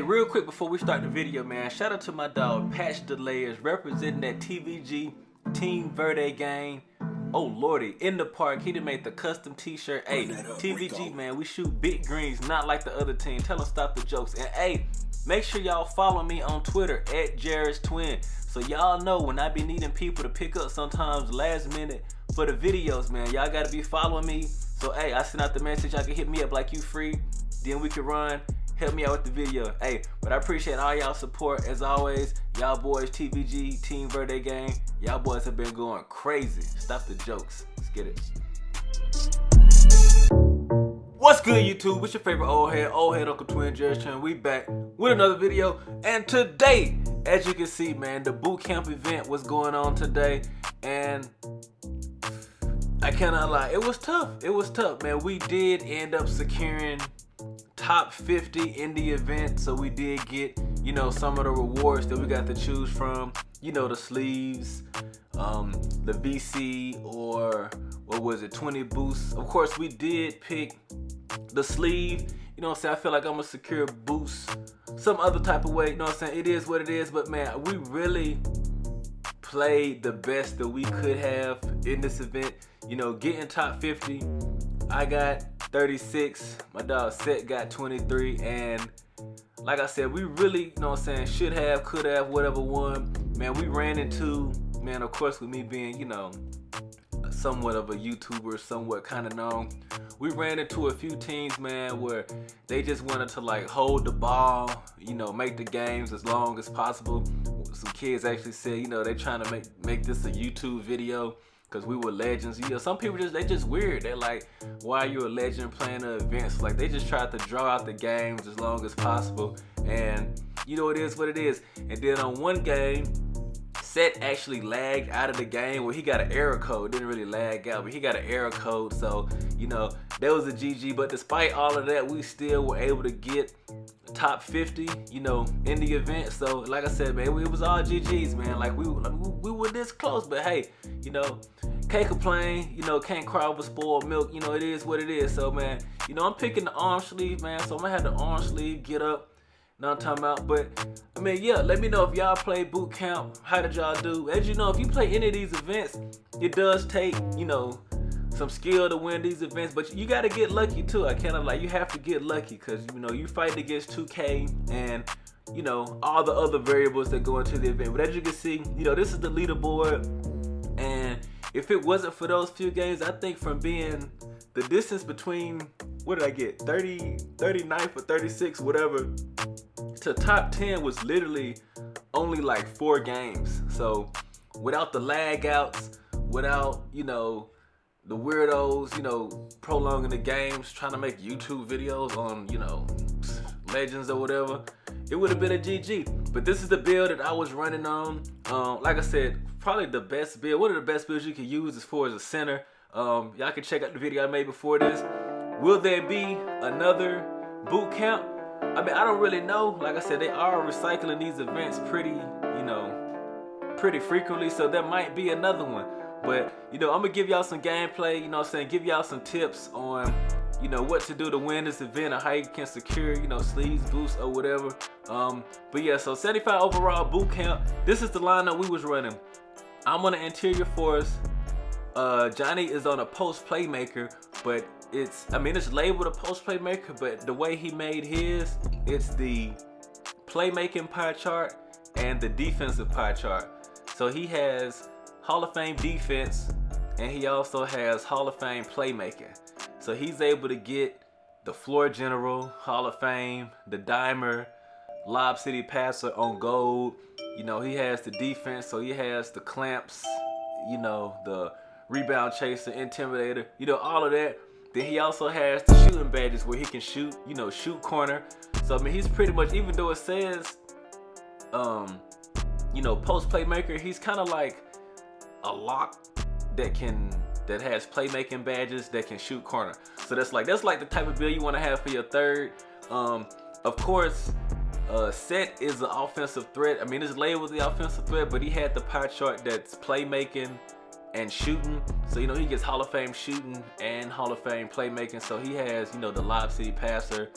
real quick before we start the video, man, shout out to my dog Patch Delayers representing that TVG Team Verde gang. Oh lordy, in the park, he done made the custom t-shirt. Hey, TVG, man, we shoot big greens, not like the other team. Tell them stop the jokes. And hey, make sure y'all follow me on Twitter at Jairus Twin, so y'all know when I be needing people to pick up sometimes last minute for the videos, man. Y'all gotta be following me. So hey, I send out the message, y'all can hit me up like you free, then we can run. Help me out with the video. Hey, but I appreciate all y'all support as always. Y'all boys, TVG, Team Verde gang, y'all boys have been going crazy. Stop the jokes. Let's get it. What's good, YouTube? It's your favorite old head Uncle Twin Jairus Twin. We back with another video. And today, as you can see, man, the BootCamp event was going on today. And I cannot lie, it was tough. It was tough, man. We did end up securing top 50 in the event, so we did get, you know, some of the rewards that we got to choose from, you know, the sleeves, the VC, or what was it, 20 boosts. Of course, we did pick the sleeve, you know what I'm saying. I feel like I'm gonna secure boosts some other type of way, you know what I'm saying. It is what it is, but man, we really played the best that we could have in this event, you know, getting top 50. I got 36, my dog Set got 23, and like I said, we really, you know what I'm saying, should have, could have, whatever won. Man, we ran into, man, of course with me being, you know, somewhat of a YouTuber, somewhat kind of known, we ran into a few teams, man, where they just wanted to like hold the ball, you know, make the games as long as possible. Some kids actually said, you know, they trying to make this a YouTube video, because we were legends. You know, some people they just weird. They're like, why are you a legend playing the events? Like, they just tried to draw out the games as long as possible. And you know, it is what it is. And then on one game, Set actually lagged out of the game. Well, he got an error code. Didn't really lag out, but he got an error code. So, you know, that was a GG. But despite all of that, we still were able to get top 50, you know, in the event. So like I said, man, it was all GGs, man. Like we were this close, but hey, you know, can't complain, you know, can't cry over spoiled milk, you know, it is what it is. So man, you know, I'm picking the arm sleeve, man, so I'm gonna have the arm sleeve get up, you know what I'm talking about. But I mean, yeah, let me know if y'all play BootCamp, how did y'all do? As you know, if you play any of these events, it does take, you know, some skill to win these events, but you got to get lucky too. I kind of like, you have to get lucky, because you know, you fight against 2K and you know, all the other variables that go into the event. But as you can see, you know, this is the leaderboard, and if it wasn't for those few games, I think from being the distance between, what did I get, 39th or 36, whatever, to top 10 was literally only like 4 games. So without the lag outs, without, you know, the weirdos, you know, prolonging the games, trying to make YouTube videos on, you know, legends or whatever, it would have been a GG. But this is the build that I was running on. Like I said, probably the best build, one of the best builds you can use as far as a center. Y'all can check out the video I made before this. Will there be another BootCamp? I mean, I don't really know. Like I said, they are recycling these events pretty, you know, pretty frequently, so there might be another one. But, you know, I'm going to give y'all some gameplay, you know what I'm saying, give y'all some tips on, you know, what to do to win this event, or how you can secure, you know, sleeves, boosts, or whatever. But yeah, so 75 overall BootCamp. This is the lineup we was running. I'm on the interior force. Johnny is on a post playmaker, but it's, I mean, it's labeled a post playmaker, but the way he made his, it's the playmaking pie chart and the defensive pie chart. So he has Hall of Fame defense, and he also has Hall of Fame playmaking. So he's able to get the floor general, Hall of Fame, the dimer, Lob City passer on gold. You know, he has the defense, so he has the clamps, you know, the rebound chaser, intimidator, you know, all of that. Then he also has the shooting badges where he can shoot, you know, shoot corner. So I mean, he's pretty much, even though it says, you know, post playmaker, he's kind of like a lock that has playmaking badges that can shoot corner. So that's like the type of build you want to have for your third. Of course, Set is an offensive threat. I mean, it's labeled the offensive threat, but he had the pie chart that's playmaking and shooting. So, you know, he gets Hall of Fame shooting and Hall of Fame playmaking. So he has, you know, the Lob City passer.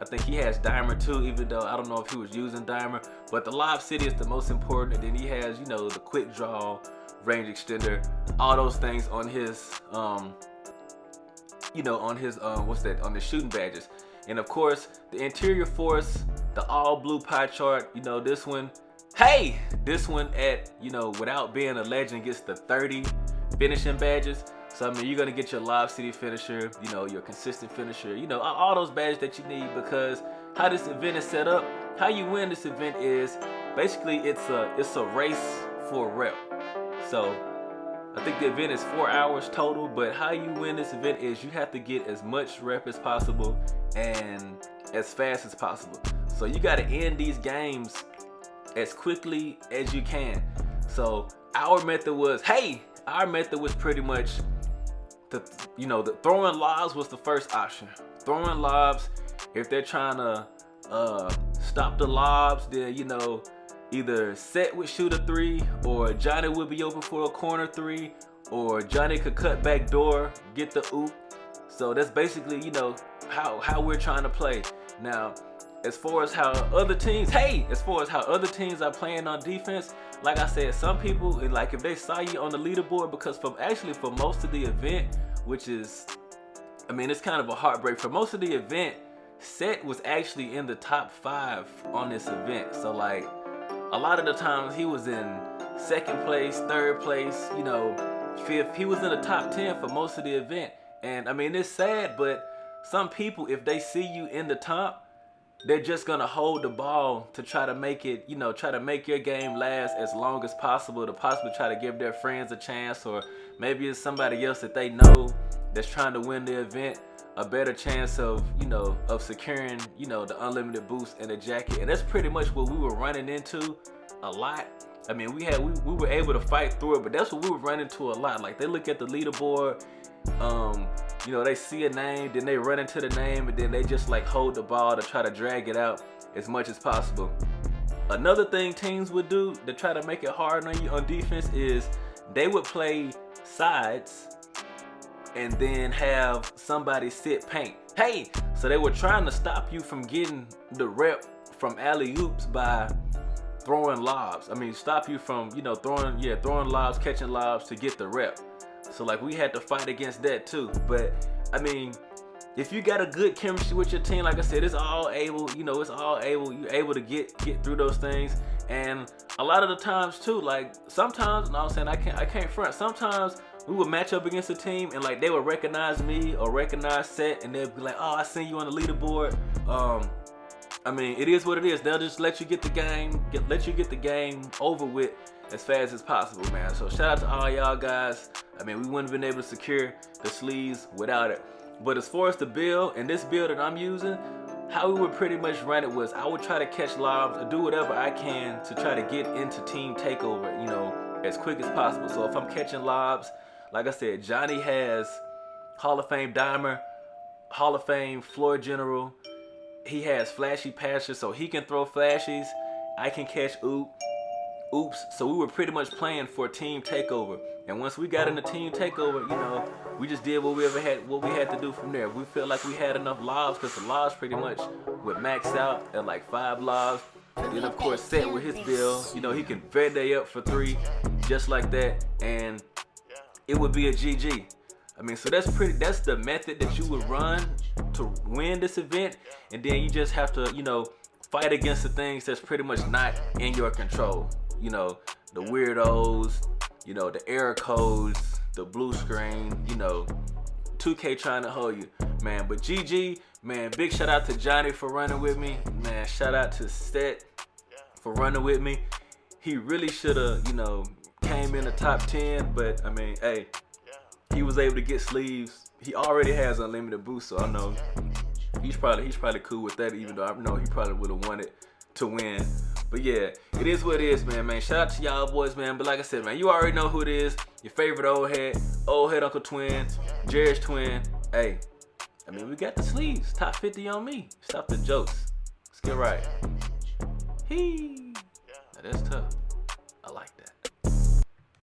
I think he has Dimer too, even though I don't know if he was using Dimer. But the Lob City is the most important, and then he has, you know, the quick draw, range extender, all those things on his, you know, on his, what's that, on the shooting badges. And of course, the interior force, the all blue pie chart, you know, this one, hey, this one at, you know, without being a legend, gets the 30 finishing badges. So I mean, you're gonna get your Lob City finisher, you know, your consistent finisher, you know, all those badges that you need, because how this event is set up, how you win this event is basically it's a race for a rep. So I think the event is 4 hours total, but how you win this event is you have to get as much rep as possible and as fast as possible. So you got to end these games as quickly as you can. So our method was, pretty much the throwing lobs was the first option. Throwing lobs, if they're trying to stop the lobs, then, you know, either Set would shoot a 3, or Johnny would be open for a corner 3, or Johnny could cut back door, get the oop. So that's basically, you know, how we're trying to play. Now, as far as how other teams are playing on defense, like I said, some people, like if they saw you on the leaderboard, because for most of the event, which is, I mean, it's kind of a heartbreak. For most of the event, Set was actually in the top 5 on this event. So like, a lot of the times he was in 2nd place, 3rd place, you know, 5th. He was in the top 10 for most of the event. And I mean, it's sad, but some people, if they see you in the top, they're just gonna hold the ball to try to make it, you know, try to make your game last as long as possible, to possibly try to give their friends a chance, or maybe it's somebody else that they know that's trying to win the event a better chance of, you know, of securing, you know, the unlimited boost and the jacket. And that's pretty much what we were running into a lot. I mean, we were able to fight through it, but that's what we were running into a lot. Like, they look at the leaderboard, you know, they see a name, then they run into the name, and then they just like hold the ball to try to drag it out as much as possible. Another thing teams would do to try to make it hard on you on defense is they would play sides and then have somebody sit paint. Hey, so they were trying to stop you from getting the rep from alley-oops by throwing lobs. I mean, stop you from, you know, throwing lobs, catching lobs to get the rep. So like, we had to fight against that too. But I mean, if you got a good chemistry with your team, like I said, it's all able, you know, you're able to get through those things. And a lot of the times too, like sometimes, no, I'm saying I can't front. Sometimes we would match up against a team and like they would recognize me or recognize Set, and they'd be like, oh, I seen you on the leaderboard. I mean, it is what it is. They'll just let you get the game over with as fast as possible, man. So shout out to all y'all guys. I mean, we wouldn't have been able to secure the sleeves without it. But as far as the build, and this build that I'm using, how we would pretty much run it was I would try to catch lobs or do whatever I can to try to get into team takeover, you know, as quick as possible. So if I'm catching lobs, like I said, Johnny has Hall of Fame Dimer, Hall of Fame Floor General. He has flashy passes, so he can throw flashies. I can catch oops. So we were pretty much playing for team takeover. And once we got in the team takeover, you know, we just did what we had to do from there. We felt like we had enough lobs, because the lobs pretty much would max out at like 5 lobs. And then of course Set with his build, you know, he can Verde up for 3 just like that, and it would be a GG. I mean, so that's the method that you would run to win this event. And then you just have to, you know, fight against the things that's pretty much not in your control. You know, the weirdos, you know, the error codes, the blue screen, you know, 2K trying to hold you, man. But GG, man, big shout out to Johnny for running with me, man. Shout out to Set for running with me. He really should have, you know, came in the top 10, but I mean, hey, he was able to get sleeves. He already has unlimited boost, so I know he's probably cool with that, even though I know he probably would have wanted to win. But yeah, it is what it is, man. Shout out to y'all boys, man. But like I said, man, you already know who it is. Your favorite old head Uncle Twin, Jairus Twin. Hey, I mean, we got the sleeves. Top 50 on me. Stop the jokes. Let's get right. Now that's tough.